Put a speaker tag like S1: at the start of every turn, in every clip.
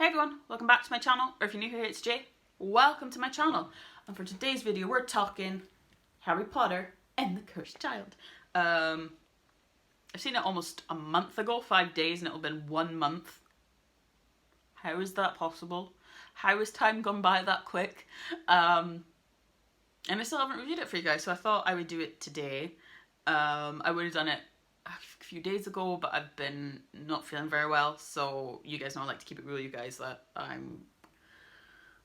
S1: Hey everyone, welcome back to my channel, or if you're new here, it's Jay. Welcome to my channel, and for today's video we're talking Harry Potter and the Cursed Child. I've seen it almost a month ago, 5 days, and it'll been 1 month. How is that possible? How has time gone by that quick? And I still haven't reviewed it for you guys, so I thought I would do it today. I would have done it a few days ago, but I've been not feeling very well, so you guys know I like to keep it real, you guys, that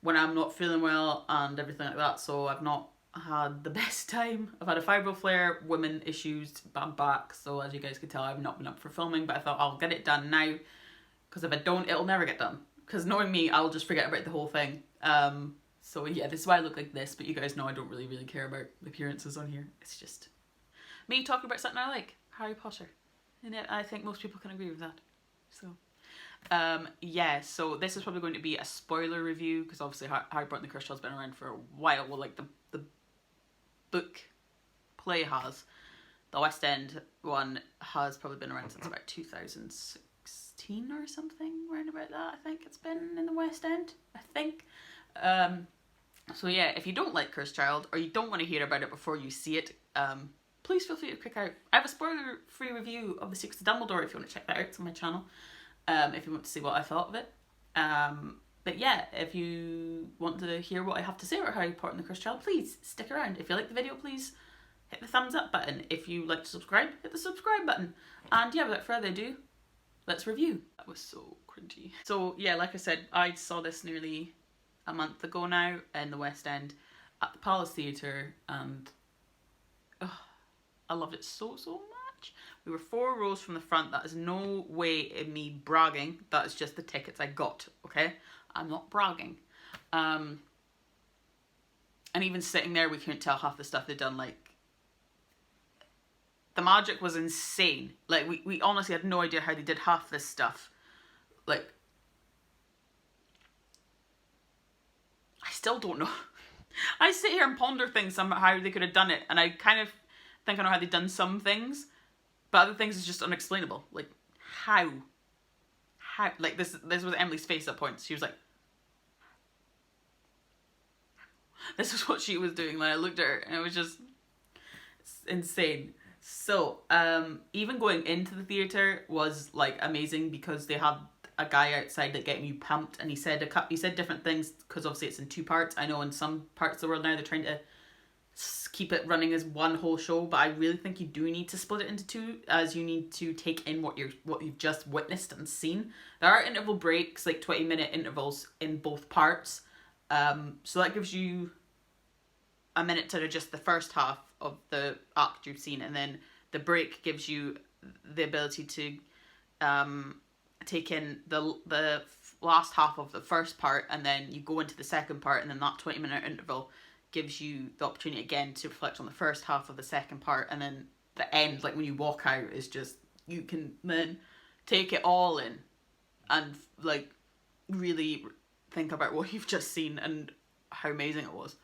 S1: when I'm not feeling well and everything like that, so I've not had the best time. I've had a fibro flare, women issues, bad back, so as you guys can tell I've not been up for filming, but I thought I'll get it done now, because if I don't, it'll never get done, because knowing me, I'll just forget about the whole thing. So yeah, this is why I look like this, but you guys know I don't really care about the appearances on here. It's just me talking about something I like, Harry Potter. And I think most people can agree with that. So, yeah, so this is probably going to be a spoiler review, because obviously Harry Potter and the Cursed Child's been around for a while. Well, like the book play has. The West End one has probably been around since about 2016 or something, around about that. I think it's been in the West End, I think. So yeah, if you don't like Cursed Child, or you don't want to hear about it before you see it, please feel free to click out. I have a spoiler-free review of The Secrets of Dumbledore if you want to check that out. It's on my channel, if you want to see what I thought of it. But yeah, if you want to hear what I have to say about Harry Potter and the Cursed Child, please stick around. If you like the video, please hit the thumbs up button. If you like to subscribe, hit the subscribe button. And yeah, without further ado, let's review. That was so cringy. So yeah, like I said, I saw this nearly a month ago now in the West End at the Palace Theatre, and I loved it so much. We were 4 rows from the front. That is no way in me bragging. That is just the tickets I got, okay? I'm not bragging. And even sitting there, we couldn't tell half the stuff they'd done. Like, the magic was insane. Like, we honestly had no idea how they did half this stuff. Like, I still don't know. I sit here and ponder things somehow how they could have done it, and I kind of think I know how they've done some things, but other things is just unexplainable. Like, how? Like, this was Emily's face at points. She was like, this is what she was doing. Like, I looked at her and it was just insane. So, even going into the theatre was like amazing, because they had a guy outside like getting you pumped, and he said different things, because obviously it's in 2 parts. I know in some parts of the world now they're trying to keep it running as one whole show, but I really think you do need to split it into 2, as you need to take in what you've just witnessed and seen. There are interval breaks, like 20-minute intervals in both parts, so that gives you a minute to digest the first half of the act you've seen, and then the break gives you the ability to take in the last half of the first part, and then you go into the second part, and then that 20-minute interval gives you the opportunity again to reflect on the first half of the second part, and then the end, like when you walk out, is just, you can then take it all in and like really think about what you've just seen and how amazing it was.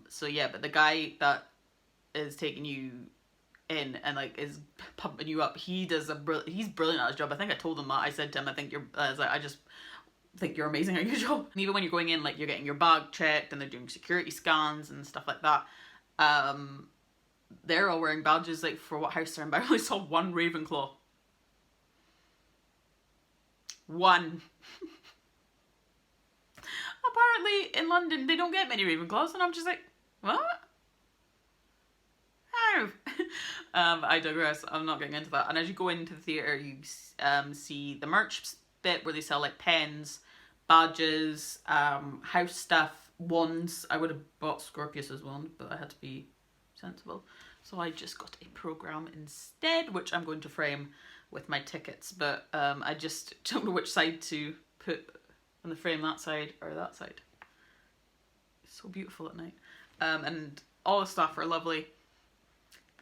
S1: So yeah, but the guy that is taking you in and like is pumping you up, he's brilliant at his job. I think I told him that. I said to him, I just think you're amazing at your job. And even when you're going in, like, you're getting your bag checked and they're doing security scans and stuff like that. They're all wearing badges, like, for what house they're in, but I only saw 1 Ravenclaw. 1. Apparently in London they don't get many Ravenclaws, and I'm just like, what? How? I digress. I'm not getting into that. And as you go into the theatre, you see the merch bit where they sell like pens, badges, house stuff, wands. I would have bought Scorpius's wand, but I had to be sensible, so I just got a program instead, which I'm going to frame with my tickets, but I just don't know which side to put on the frame, that side or that side. It's so beautiful at night. And all the staff are lovely.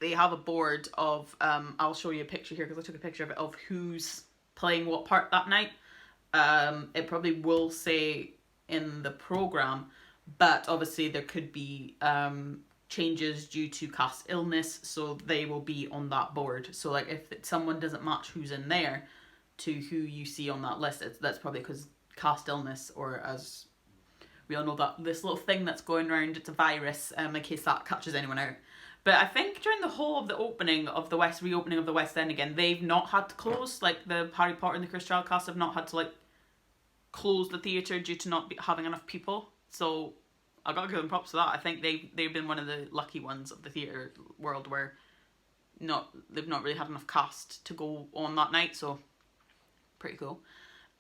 S1: They have a board of, I'll show you a picture here because I took a picture of it, of who's playing what part that night. It probably will say in the program, but obviously there could be changes due to cast illness, so they will be on that board. So like if someone doesn't match who's in there to who you see on that list, that's probably because cast illness, or as we all know, that this little thing that's going around, it's a virus, in case that catches anyone out. But I think during the whole of the reopening of the West End again, they've not had to close, like the Harry Potter and the Cursed Child cast have not had to like close the theatre due to not having enough people. So I gotta give them props for that. I think they've been one of the lucky ones of the theatre world where they've not really had enough cast to go on that night, so pretty cool.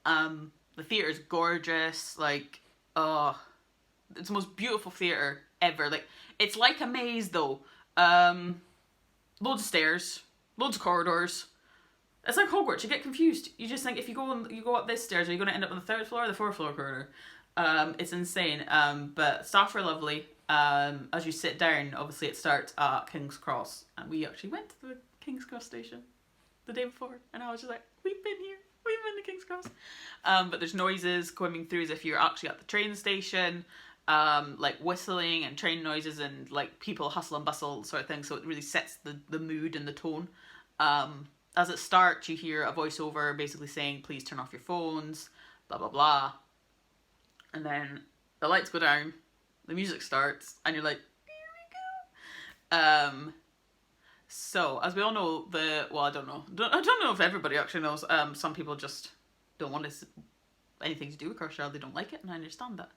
S1: The theatre is gorgeous, like, it's the most beautiful theatre ever. Like, it's like a maze though. Loads of stairs, loads of corridors. It's like Hogwarts. You get confused. You just think, if you go up this stairs, are you going to end up on the 3rd floor or the 4th floor corridor? It's insane. But staff are lovely. As you sit down, obviously it starts at King's Cross, and we actually went to the King's Cross station the day before, and I was just like, we've been here. We've been to King's Cross. But there's noises coming through as if you're actually at the train station. Like whistling and train noises and like people hustle and bustle sort of thing, so it really sets the mood and the tone. As it starts, you hear a voiceover basically saying, please turn off your phones, blah blah blah, and then the lights go down, the music starts, and you're like, here we go. So as we all know, I don't know if everybody actually knows, some people just don't want anything to do with Cursed Child. They don't like it, and I understand that.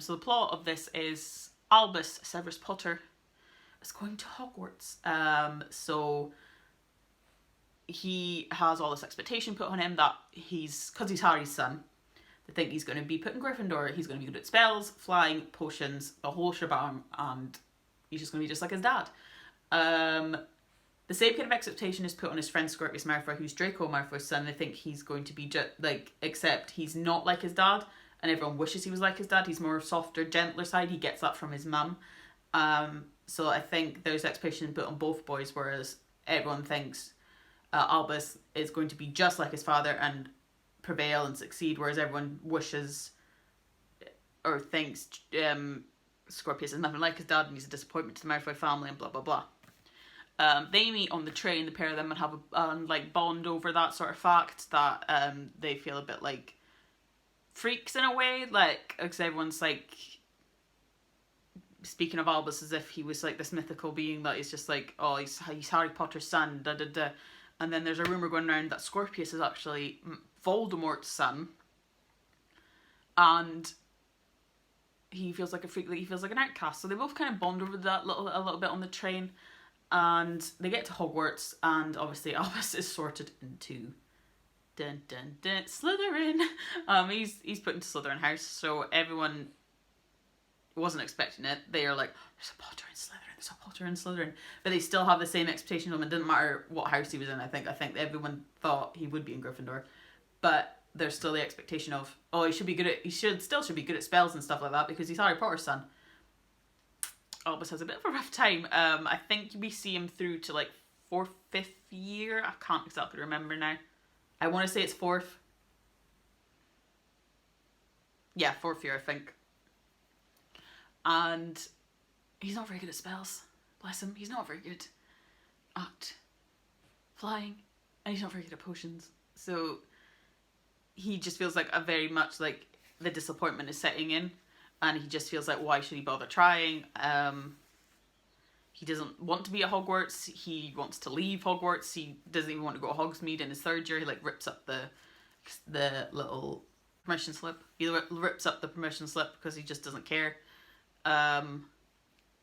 S1: So the plot of this is Albus Severus Potter is going to Hogwarts. So he has all this expectation put on him that because he's Harry's son, they think he's going to be put in Gryffindor. He's going to be good at spells, flying, potions, the whole shebang, and he's just going to be just like his dad. The same kind of expectation is put on his friend Scorpius Malfoy, who's Draco Malfoy's son. They think he's going to be except he's not like his dad. And everyone wishes he was like his dad. He's more softer, gentler side. He gets that from his mum. So I think there's expectation put on both boys, whereas everyone thinks Albus is going to be just like his father and prevail and succeed, whereas everyone wishes or thinks Scorpius is nothing like his dad and he's a disappointment to the Malfoy family and blah blah blah. They meet on the train, the pair of them, and have a bond over that sort of fact that they feel a bit like freaks in a way, like, because everyone's like speaking of Albus as if he was like this mythical being that is just like, oh, he's Harry Potter's son, da da da. And then there's a rumour going around that Scorpius is actually Voldemort's son, and he feels like a freak, like he feels like an outcast. So they both kind of bond over that a little bit on the train, and they get to Hogwarts, and obviously Albus is sorted into dun dun dun Slytherin. He's put into Slytherin house, so everyone wasn't expecting it. They are like, there's a Potter in Slytherin, there's a Potter in Slytherin, but they still have the same expectation of him. It didn't matter what house he was in. I think everyone thought he would be in Gryffindor, but there's still the expectation of, oh, he should be good at spells and stuff like that because he's Harry Potter's son. Albus has a bit of a rough time. I think we see him through to like 4th, 5th year. I can't exactly remember now. I want to say it's 4th. Yeah, 4th year, I think. And he's not very good at spells. Bless him. He's not very good at flying. And he's not very good at potions. So he just feels like very much like the disappointment is setting in. And he just feels like, why should he bother trying? He doesn't want to be at Hogwarts. He wants to leave Hogwarts. He doesn't even want to go to Hogsmeade in his 3rd year. He like rips up the little permission slip. He rips up the permission slip because he just doesn't care.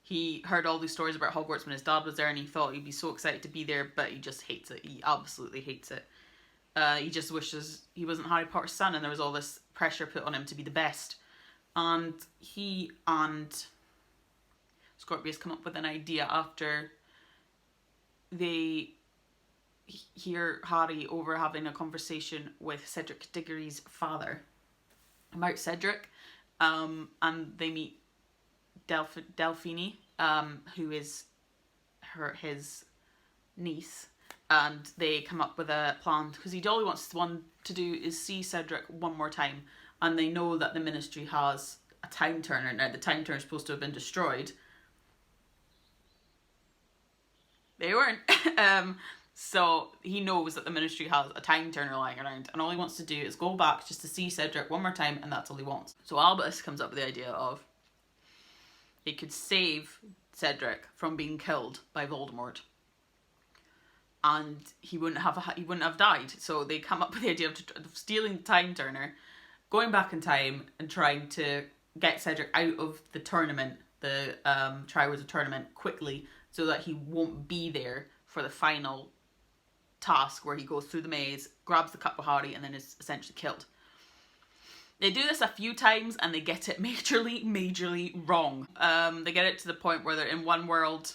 S1: He heard all these stories about Hogwarts when his dad was there, and he thought he'd be so excited to be there, but he just hates it. He absolutely hates it. He just wishes he wasn't Harry Potter's son, and there was all this pressure put on him to be the best. And he and Scorpius come up with an idea after they hear Harry over having a conversation with Cedric Diggory's father about Cedric, and they meet Delphine, who is his niece, and they come up with a plan because all he wants to do is see Cedric one more time, and they know that the Ministry has a time turner. Now the time turner is supposed to have been destroyed. They weren't. So he knows that the Ministry has a time turner lying around, and all he wants to do is go back just to see Cedric one more time, and that's all he wants. So Albus comes up with the idea of he could save Cedric from being killed by Voldemort, and he wouldn't have died. So they come up with the idea of stealing the time turner, going back in time, and trying to get Cedric out of the tournament, the Triwizard Tournament, quickly, so that he won't be there for the final task where he goes through the maze, grabs the cup of Harry, and then is essentially killed. They do this a few times and they get it majorly wrong. They get it to the point where they're in one world.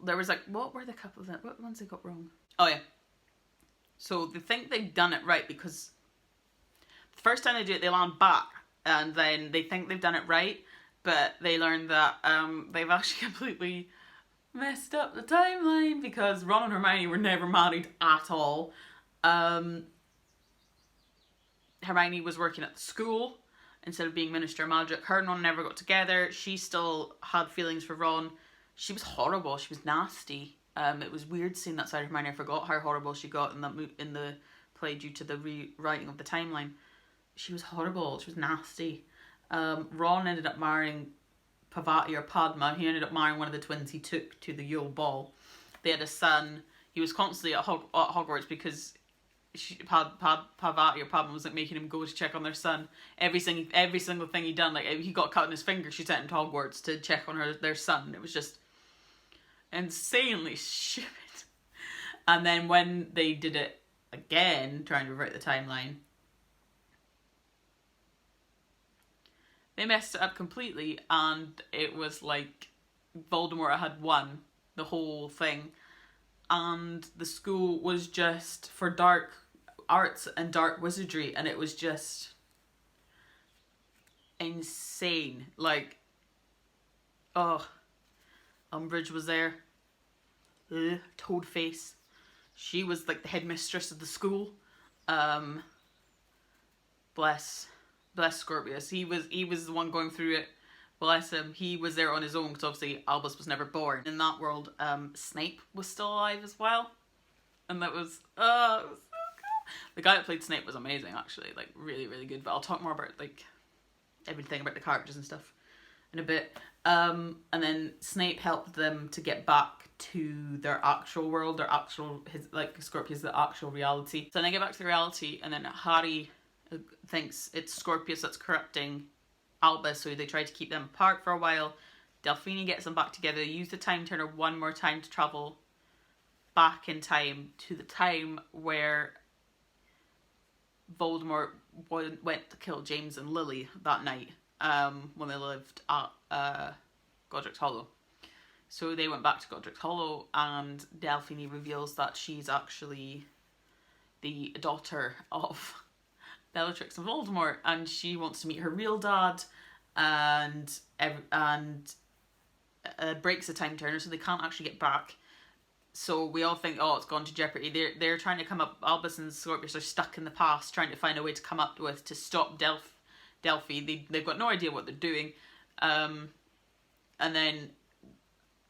S1: There was like, what were the couple that, what ones they got wrong? Oh yeah. So they think they've done it right because the first time they do it, they land back, and then they think they've done it right, but they learn that they've actually completely messed up the timeline because Ron and Hermione were never married at all. Hermione was working at the school instead of being Minister of Magic. Her and Ron never got together. She still had feelings for Ron. She was horrible. She was nasty. It was weird seeing that side of Hermione. I forgot how horrible she got in the play due to the rewriting of the timeline. She was horrible. She was nasty. Ron ended up marrying Pavati or Padma. He ended up marrying one of the twins he took to the Yule Ball. They had a son. He was constantly at Hogwarts because Pavati or Padma was like making him go to check on their son. Every single thing he done, like he got cut in his finger, she sent him to Hogwarts to check on their son. It was just insanely stupid. And then when they did it again, trying to rewrite the timeline, they messed it up completely, and it was like Voldemort had won the whole thing, and the school was just for dark arts and dark wizardry, and it was just insane. Like, oh, Umbridge was there. Ugh, Toadface. She was like the headmistress of the school. Bless Scorpius. He was the one going through it. Bless him. He was there on his own because obviously Albus was never born. In that world, Snape was still alive as well, and that was it was so cool. The guy that played Snape was amazing, actually, like really good. But I'll talk more about like everything about the characters and stuff in a bit. And then Snape helped them to get back to their actual world, Scorpius, the actual reality. So then they get back to the reality, and then Harry thinks it's Scorpius that's corrupting Albus, so they try to keep them apart for a while. Delphine gets them back together. They use the time turner one more time to travel back in time to the time where Voldemort went to kill James and Lily that night, when they lived at Godric's Hollow. So they went back to Godric's Hollow, and Delphine reveals that she's actually the daughter of Bellatrix and Voldemort, and she wants to meet her real dad, and breaks the time turner, so they can't actually get back. So we all think, oh, it's gone to jeopardy. They're trying to come up. Albus and Scorpius are stuck in the past, trying to find a way to come up with to stop Delphi. They've got no idea what they're doing. And then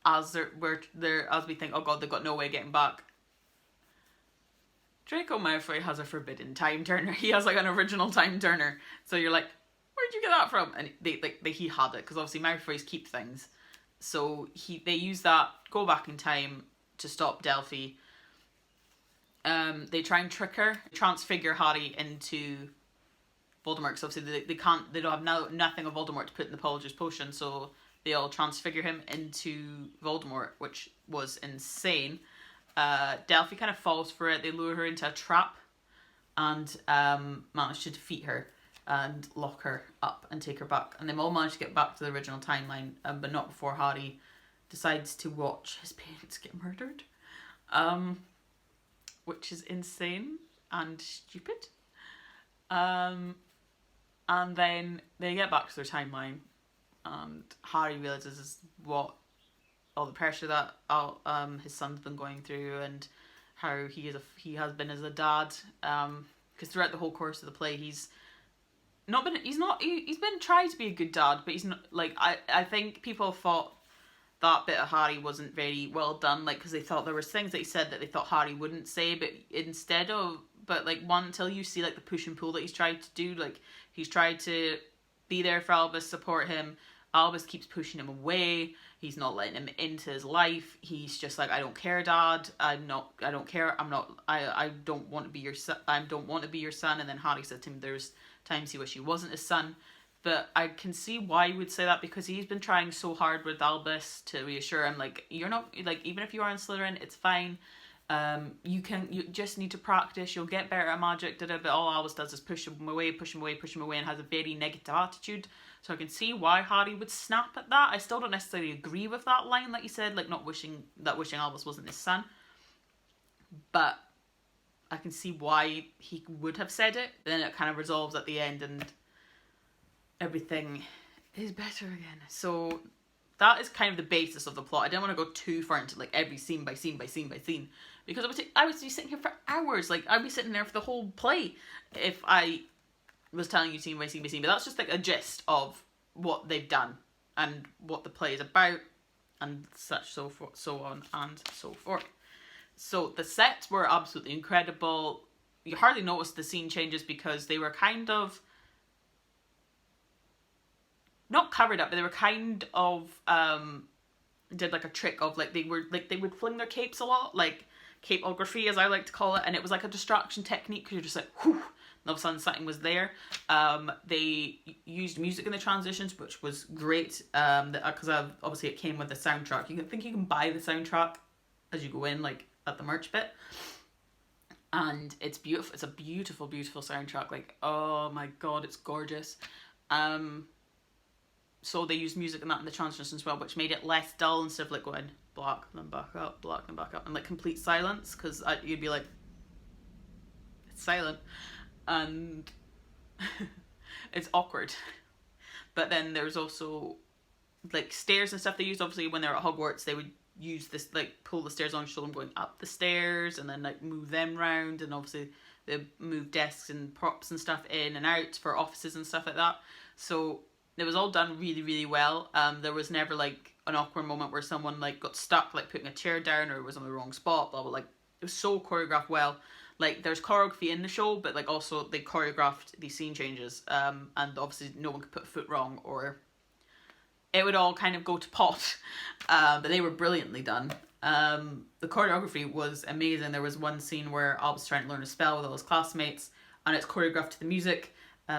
S1: as we think, oh god, they've got no way of getting back, Draco Malfoy has a forbidden time turner. He has like an original time turner. So you're like, where'd you get that from? And he had it because obviously Malfoys keep things. So they use that, go back in time to stop Delphi. They try and trick her, transfigure Harry into Voldemort, because obviously they don't have nothing of Voldemort to put in the Polyjuice Potion, so they all transfigure him into Voldemort, which was insane. Delphi kind of falls for it. They lure her into a trap and manage to defeat her and lock her up and take her back. And they all manage to get back to the original timeline, but not before Harry decides to watch his parents get murdered, which is insane and stupid. And then they get back to their timeline, and Harry realizes what all the pressure that his son's been going through, and how he has been as a dad. Because throughout the whole course of the play, he's been tried to be a good dad, but he's not. Like I think people thought that bit of Harry wasn't very well done, like, because they thought there was things that he said that they thought Harry wouldn't say, but like, one, until you see like the push and pull that he's tried to do, like, he's tried to be there for Albus, support him. Albus keeps pushing him away. He's not letting him into his life. He's just like, I don't care, Dad. I don't care. I don't want to be your son. I don't want to be your son. And then Harry said to him, there's times he wished he wasn't his son. But I can see why he would say that, because he's been trying so hard with Albus to reassure him, like, you're not, like, even if you are in Slytherin, it's fine. You just need to practice. You'll get better at magic. But all Albus does is push him away, and has a very negative attitude. So I can see why Harry would snap at that. I still don't necessarily agree with that line, like you said, like wishing Albus wasn't his son. But I can see why he would have said it. Then it kind of resolves at the end, and everything is better again. So that is kind of the basis of the plot. I didn't want to go too far into like every scene by scene, because I would be sitting here for hours. Like, I'd be sitting there for the whole play if I was telling you scene by scene. But that's just like a gist of what they've done and what the play is about, and such, so forth, so on and so forth. So the sets were absolutely incredible. You hardly noticed the scene changes because they were kind of not covered up, but they were kind of did like a trick of like they would fling their capes a lot, like capeography as I like to call it, and it was like a distraction technique because you're just like, whew, and all of a sudden something was there. They used music in the transitions, which was great, because obviously it came with the soundtrack. You can buy the soundtrack as you go in, like at the merch bit, and it's beautiful. It's a beautiful, beautiful soundtrack. Like, oh my god, it's gorgeous. So they used music and that in the transitions as well, which made it less dull instead of like going black, then back up, black, then back up, and like complete silence, because you'd be like, it's silent, and it's awkward. But then there's also like stairs and stuff they used. Obviously when they're at Hogwarts, they would use this, like pull the stairs on, show them going up the stairs, and then like move them round, and obviously they move desks and props and stuff in and out for offices and stuff like that. So it was all done really, really well. There was never like an awkward moment where someone like got stuck like putting a chair down or was on the wrong spot, blah blah. Like, it was so choreographed well. Like, there's choreography in the show, but like also they choreographed these scene changes, and obviously no one could put a foot wrong or it would all kind of go to pot. But they were brilliantly done. The choreography was amazing. There was one scene where Albus was trying to learn a spell with all his classmates, and it's choreographed to the music.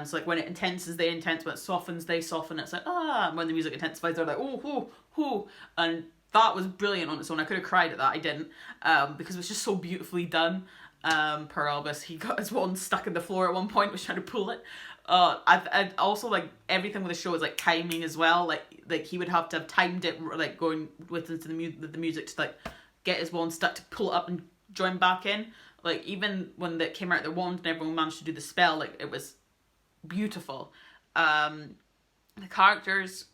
S1: So like when it intenses, they intense. When it softens, they soften. It's like, ah. And when the music intensifies, they're like, oh, oh, oh. And that was brilliant on its own. I could have cried at that. I didn't, because it was just so beautifully done. Per Albus, he got his wand stuck in the floor at one point, was trying to pull it. I'd also, like, everything with the show is like timing as well. Like he would have to have timed it, like going with into the music to like get his wand stuck to pull it up and join back in. Like, even when they came out their wand and everyone managed to do the spell, like, it was beautiful. The characters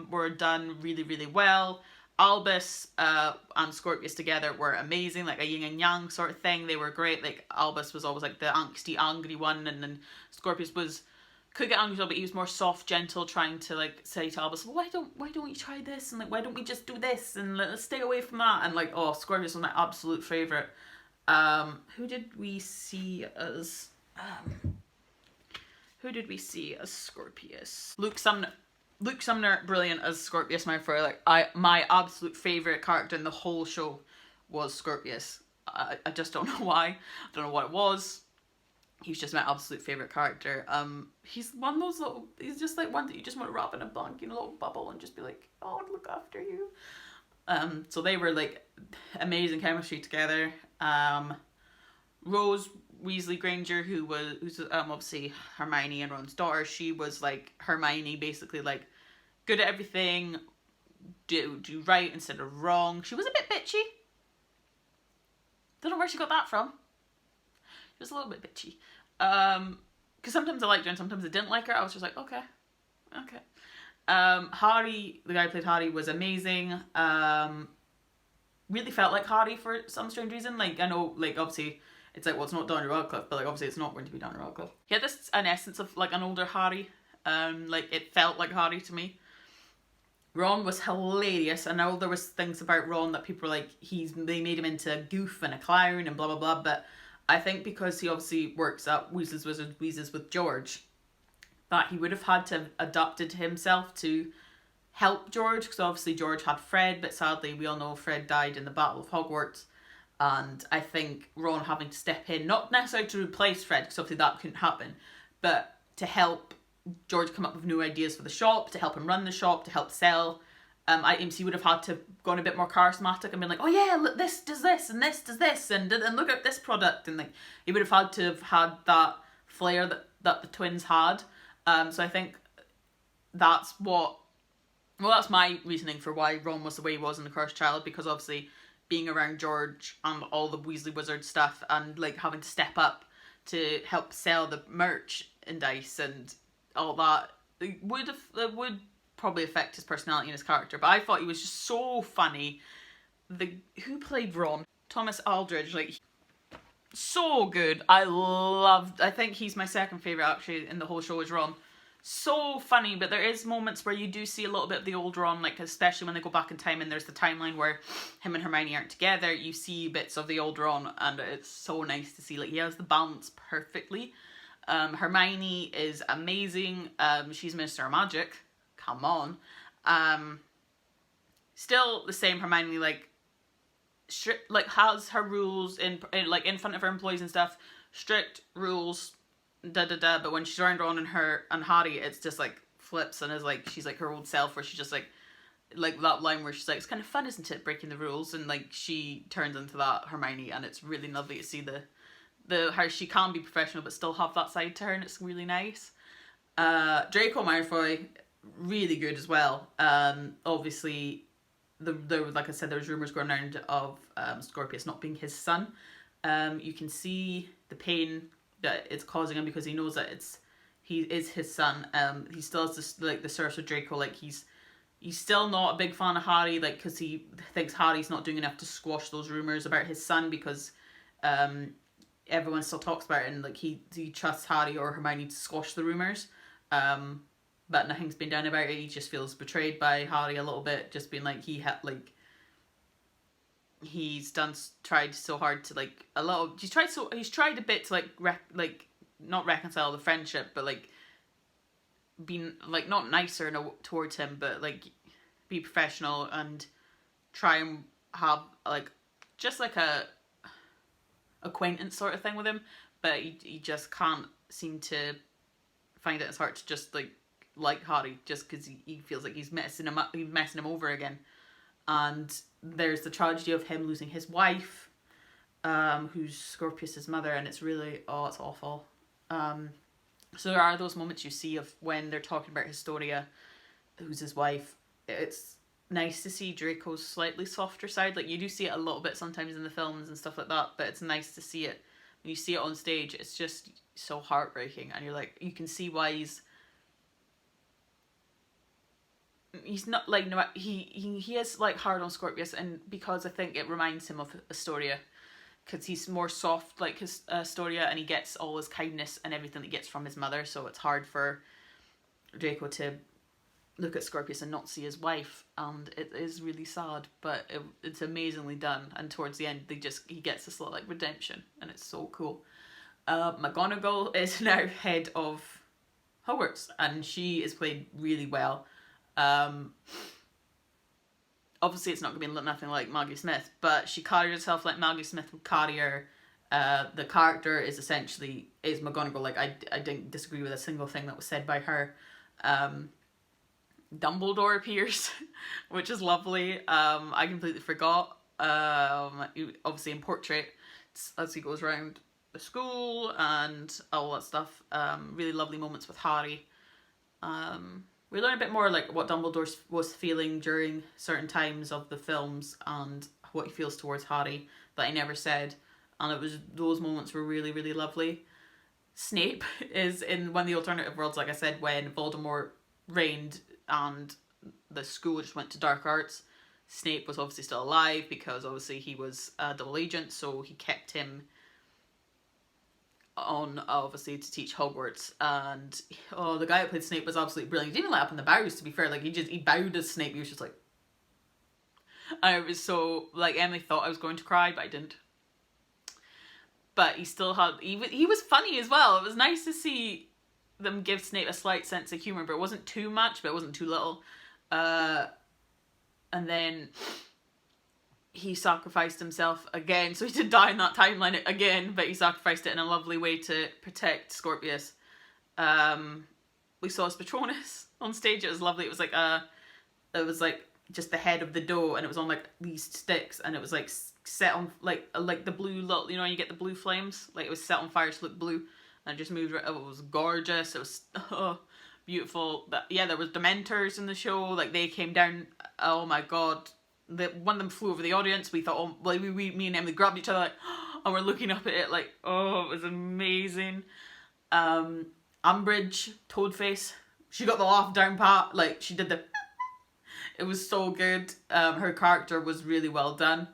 S1: were done really, really well. Albus and Scorpius together were amazing, like a yin and yang sort of thing. They were great. Like, Albus was always like the angsty, angry one, and then Scorpius could get angry, but he was more soft, gentle, trying to like say to Albus, well, why don't you try this, and like, why don't we just do this, and let's stay away from that. And like, oh, Scorpius was my absolute favourite. Who did we see as Scorpius? Luke Sumner, brilliant as Scorpius. My absolute favourite character in the whole show was Scorpius. I just don't know why. I don't know what it was. He's just my absolute favourite character. He's one of those little, he's just like one that you just want to wrap in a blanket, in a little bubble, and just be like, oh, I'd look after you. So they were like amazing chemistry together. Rose Weasley Granger, who's obviously Hermione and Ron's daughter, she was like Hermione, basically, like good at everything, do right instead of wrong. She was a bit bitchy. Don't know where she got that from. She was a little bit bitchy. Because sometimes I liked her and sometimes I didn't like her. I was just like, okay. Harry, the guy who played Harry, was amazing. Really felt like Harry for some strange reason. Like, I know, like, obviously it's like, well, it's not Daniel Radcliffe, but like, obviously it's not going to be Daniel Radcliffe. He had an essence of like an older Harry. Like, it felt like Harry to me. Ron was hilarious. I know there was things about Ron that people were like, they made him into a goof and a clown and blah blah blah, but I think because he obviously works at Weasley's Wizard Wheezes with George, that he would have had to have adapted himself to help George, because obviously George had Fred, but sadly we all know Fred died in the Battle of Hogwarts. And I think Ron having to step in, not necessarily to replace Fred, because obviously that couldn't happen, but to help George come up with new ideas for the shop, to help him run the shop, to help sell items. He would have had to have gone a bit more charismatic and been like, oh yeah, look, this does this and this does this, and look at this product, and like he would have had to have had that flair that the twins had. So I think that's that's my reasoning for why Ron was the way he was in The Cursed Child, because obviously being around George and all the Weasley Wizard stuff, and like having to step up to help sell the merchandise and all that, it would probably affect his personality and his character. But I thought he was just so funny. Who played Ron? Thomas Aldridge, like, so good. I think he's my second favourite actually in the whole show is Ron. So funny, but there is moments where you do see a little bit of the old Ron, like especially when they go back in time and there's the timeline where him and Hermione aren't together. You see bits of the old Ron, and it's so nice to see. Like, he has the balance perfectly. Hermione is amazing. She's Minister of Magic. Come on. Still the same Hermione, like has her rules in front of her employees and stuff. Strict rules, but when she's around Ron and Harry, it's just like flips and is like she's like her old self, where she's just like that line where she's like, it's kind of fun, isn't it, breaking the rules, and like she turns into that Hermione, and it's really lovely to see the how she can be professional but still have that side to her, and it's really nice. Draco Malfoy, really good as well. Obviously like I said, there was rumours going around of Scorpius not being his son. You can see the pain that it's causing him, because he knows that he is his son. He still has this, like, the source of Draco, like he's still not a big fan of Harry, like, because he thinks Harry's not doing enough to squash those rumours about his son, because everyone still talks about it, and like he trusts Harry or Hermione to squash the rumours. But nothing's been done about it. He just feels betrayed by Harry a little bit, just being like he's tried so hard to he's tried a bit to not reconcile the friendship, but like being like not nicer towards him, but like be professional and try and have like just like a acquaintance sort of thing with him, but he just can't seem to find it in his heart to just like Harry, just because he feels like he's messing him over again. And there's the tragedy of him losing his wife, who's Scorpius's mother, and it's really, it's awful. So there are those moments you see of when they're talking about Historia, who's his wife. It's nice to see Draco's slightly softer side. Like, you do see it a little bit sometimes in the films and stuff like that, but it's nice to see it. When you see it on stage, it's just so heartbreaking, and you're like, you can see why he's not like, no, he is like hard on Scorpius, and because I think it reminds him of Astoria, because he's more soft like his Astoria, and he gets all his kindness and everything that he gets from his mother, so it's hard for Draco to look at Scorpius and not see his wife, and it is really sad, but it's amazingly done, and towards the end he gets this little like redemption, and it's so cool. Mcgonagall is now head of Hogwarts, and she is played really well. Obviously it's not going to be nothing like Maggie Smith, but she carries herself like Maggie Smith would carry her. The character is McGonagall. Like, I didn't disagree with a single thing that was said by her. Dumbledore appears, which is lovely. I completely forgot. Obviously in portrait as he goes around the school and all that stuff. Really lovely moments with Harry. We learn a bit more like what Dumbledore was feeling during certain times of the films and what he feels towards Harry that he never said, and those moments were really, really lovely. Snape is in one of the alternative worlds, like I said, when Voldemort reigned and the school just went to dark arts. Snape was obviously still alive because obviously he was a double agent, so he kept him on obviously to teach Hogwarts, and the guy who played Snape was absolutely brilliant. He didn't even let up in the bows, to be fair. Like he bowed as Snape. He was just like, I was so like, Emily thought I was going to cry, but I didn't. But he still had, he was funny as well. It was nice to see them give Snape a slight sense of humour, but it wasn't too much, but it wasn't too little. And then he sacrificed himself again, so he did die in that timeline again, but he sacrificed it in a lovely way to protect Scorpius. We saw his Patronus on stage. It was lovely. It was like just the head of the dough, and it was on like these sticks, and it was like set on like the blue little, you know, you get the blue flames, like it was set on fire to look blue, and it just moved. It was gorgeous. It was beautiful. But yeah, there was Dementors in the show. Like they came down. Oh my god. One of them flew over the audience. We thought, oh, like me and Emily grabbed each other, like, and we're looking up at it, like, oh, it was amazing. Umbridge, Toadface, she got the laugh down pat, like she did the. It was so good. Her character was really well done.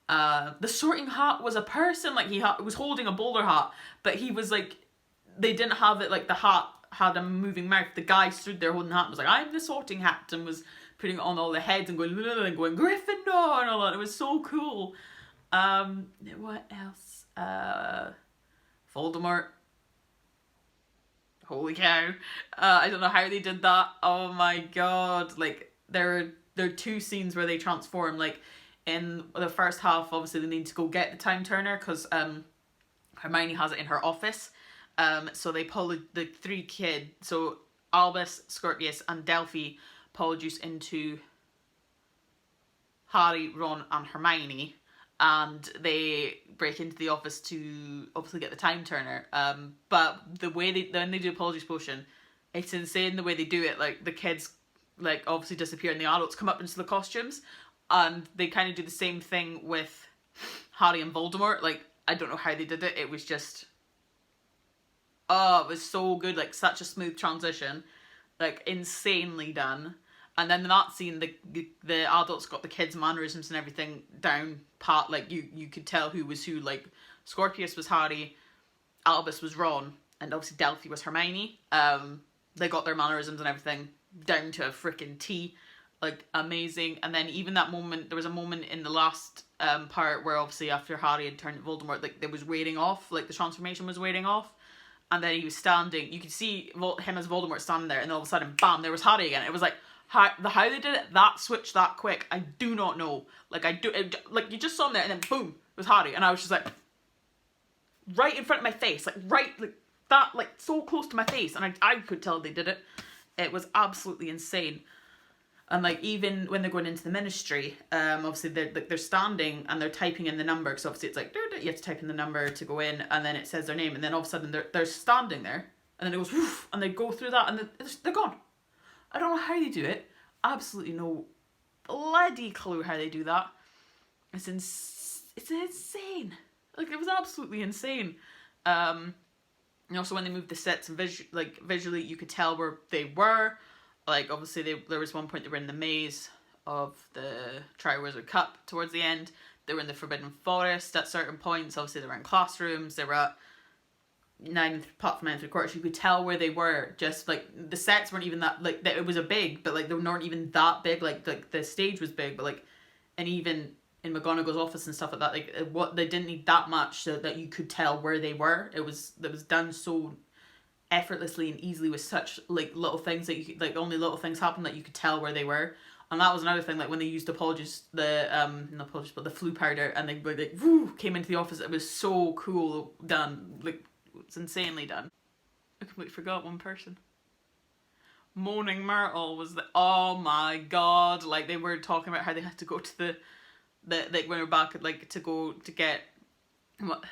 S1: The Sorting Hat was a person, like he was holding a bowler hat, but he was like, they didn't have it like the hat had a moving mouth. The guy stood there holding the hat and was like, I'm the Sorting Hat, and was putting it on all the heads and going Gryffindor and all that. It was so cool. What else? Voldemort. Holy cow. I don't know how they did that. Oh my god. Like there are two scenes where they transform. Like in the first half, obviously they need to go get the time turner because Hermione has it in her office. So they pull the three kids. So Albus, Scorpius and Delphi Polyjuice into Harry, Ron and Hermione, and they break into the office to obviously get the time turner. But the way when they do a Polyjuice potion, it's insane the way they do it. Like the kids like obviously disappear and the adults come up into the costumes, and they kind of do the same thing with Harry and Voldemort. Like I don't know how they did it. It was just, it was so good. Like such a smooth transition. Like insanely done. And then in that scene, the adults got the kids' mannerisms and everything down pat. Like you could tell who was who. Like Scorpius was Harry, Albus was Ron, and obviously Delphi was Hermione. They got their mannerisms and everything down to a freaking T. Like amazing. And then even that moment, there was a moment in the last part where obviously after Harry had turned to Voldemort, like it was wearing off. Like the transformation was wearing off. And then he was standing. You could see him as Voldemort standing there, and then all of a sudden, bam! There was Harry again. It was like how they did it. That switch that quick, I do not know. Like like you just saw him there, and then boom, it was Harry, and I was just like, right in front of my face, like that, like so close to my face, and I could tell they did it. It was absolutely insane. And like even when they're going into the ministry, obviously they're standing and they're typing in the number, because obviously it's like you have to type in the number to go in, and then it says their name, and then all of a sudden they're standing there, and then it goes woof, and they go through that, and they're gone. I don't know how they do it. Absolutely no bloody clue how they do that. It's insane. Like it was absolutely insane. And also when they moved the sets visually, you could tell where they were. Like obviously there was one point they were in the maze of the Triwizard Cup towards the end. They were in the Forbidden Forest at certain points. Obviously they were in classrooms. They were at 9 3/4. You could tell where they were. Just like the sets weren't even that like that. It was a big, but like they weren't even that big. Like the stage was big, but like, and even in McGonagall's office and stuff like that, like what they didn't need that much so that you could tell where they were. It was done so effortlessly and easily with such like little things that you could, like only little things happened that you could tell where they were. And that was another thing, like when they used not Polyjuice, but the flu powder, and they like woo, came into the office. It was so cool done. Like it's insanely done. I completely forgot one person. Moaning Myrtle was oh my god, like they were talking about how they had to go to the like when we were back like to go to get what,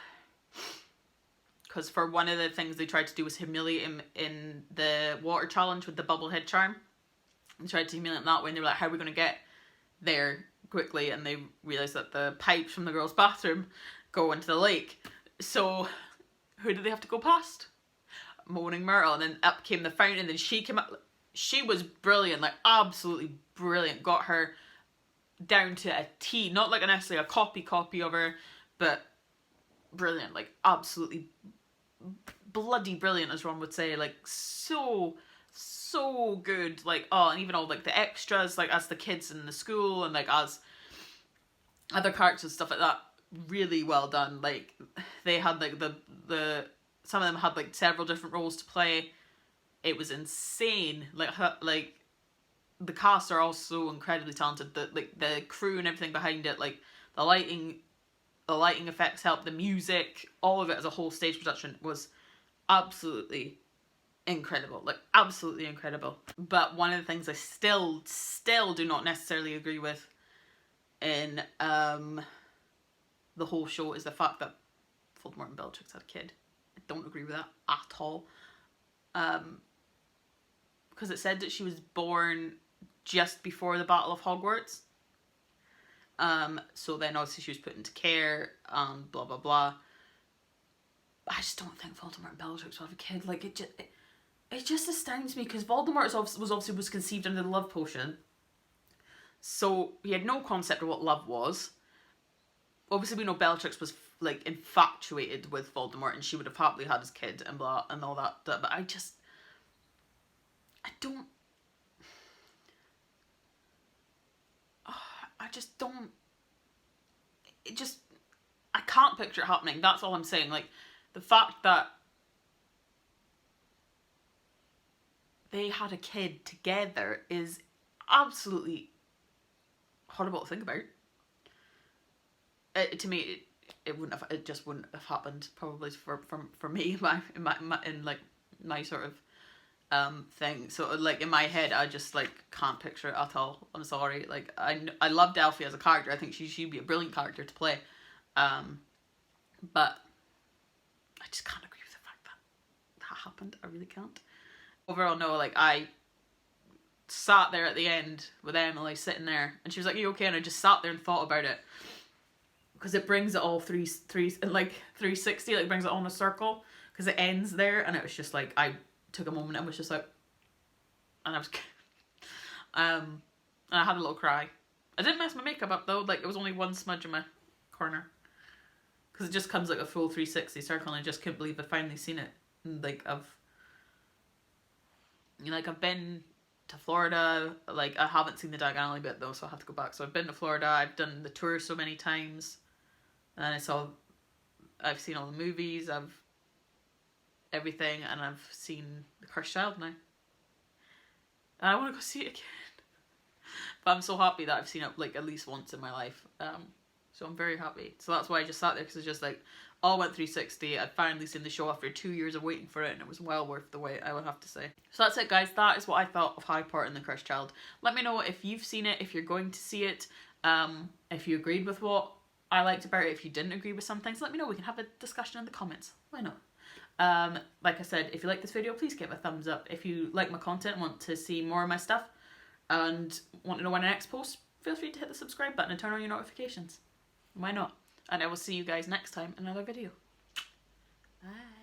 S1: because for one of the things they tried to do was humiliate him in the water challenge with the bubblehead charm. They tried to humiliate him that way, and they were like, how are we going to get there quickly? And they realised that the pipes from the girls' bathroom go into the lake. So who did they have to go past? Moaning Myrtle. And then up came the fountain, and then she came up. She was brilliant, like absolutely brilliant. Got her down to a T. Not like necessarily a copy of her, but brilliant, like absolutely bloody brilliant, as Ron would say. Like, so good. Like, oh, and even all like the extras, like as the kids in the school and like as other characters and stuff like that, really well done. Like, they had like the some of them had like several different roles to play. It was insane. Like the cast are all so incredibly talented. The crew and everything behind it, like the lighting effects helped, the music, all of it as a whole stage production was absolutely incredible. Like, absolutely incredible. But one of the things I still do not necessarily agree with in the whole show is the fact that Voldemort and Bellatrix had a kid. I don't agree with that at all. Because it said that she was born just before the Battle of Hogwarts. So then obviously she was put into care, blah blah blah. I just don't think Voldemort and Bellatrix will have a kid. Like, it just astounds me, because Voldemort was conceived under the love potion. So he had no concept of what love was. Obviously we know Bellatrix was like infatuated with Voldemort and she would have happily had his kid and blah and all that. But I can't picture it happening. That's all I'm saying. Like, the fact that they had a kid together is absolutely horrible to think about. To me, it just wouldn't have happened probably for me in like my sort of thing. So like in my head, I just like can't picture it at all. I'm sorry. Like, I love Delphi as a character. I think she'd be a brilliant character to play. But I just can't agree with the fact that happened. I really can't. Overall, no, like, I sat there at the end with Emily sitting there and she was like, "Are you okay?" And I just sat there and thought about it, because it brings it all 360, like brings it all in a circle, because it ends there. And it was just like, I took a moment and was just like, and I was and I had a little cry. I didn't mess my makeup up though. Like, it was only one smudge in my corner, because it just comes like a full 360 circle, and I just couldn't believe I'd finally seen it. And like, I've been to Florida. Like, I haven't seen the Diagon Alley bit though, so I have to go back. So I've been to Florida, I've done the tour so many times, and I've seen all the movies, I've everything, and I've seen The Cursed Child now. And I want to go see it again. But I'm so happy that I've seen it like at least once in my life. So I'm very happy. So that's why I just sat there, because it's just like, all went 360. I'd finally seen the show after 2 years of waiting for it, and it was well worth the wait, I would have to say. So that's it, guys. That is what I thought of Harry Potter and the Cursed Child. Let me know if you've seen it, if you're going to see it, if you agreed with what I liked about it, if you didn't agree with some things. Let me know. We can have a discussion in the comments. Why not? Like I said, if you like this video, please give it a thumbs up. If you like my content, want to see more of my stuff, and want to know when I next post, feel free to hit the subscribe button and turn on your notifications. Why not? And I will see you guys next time in another video. Bye.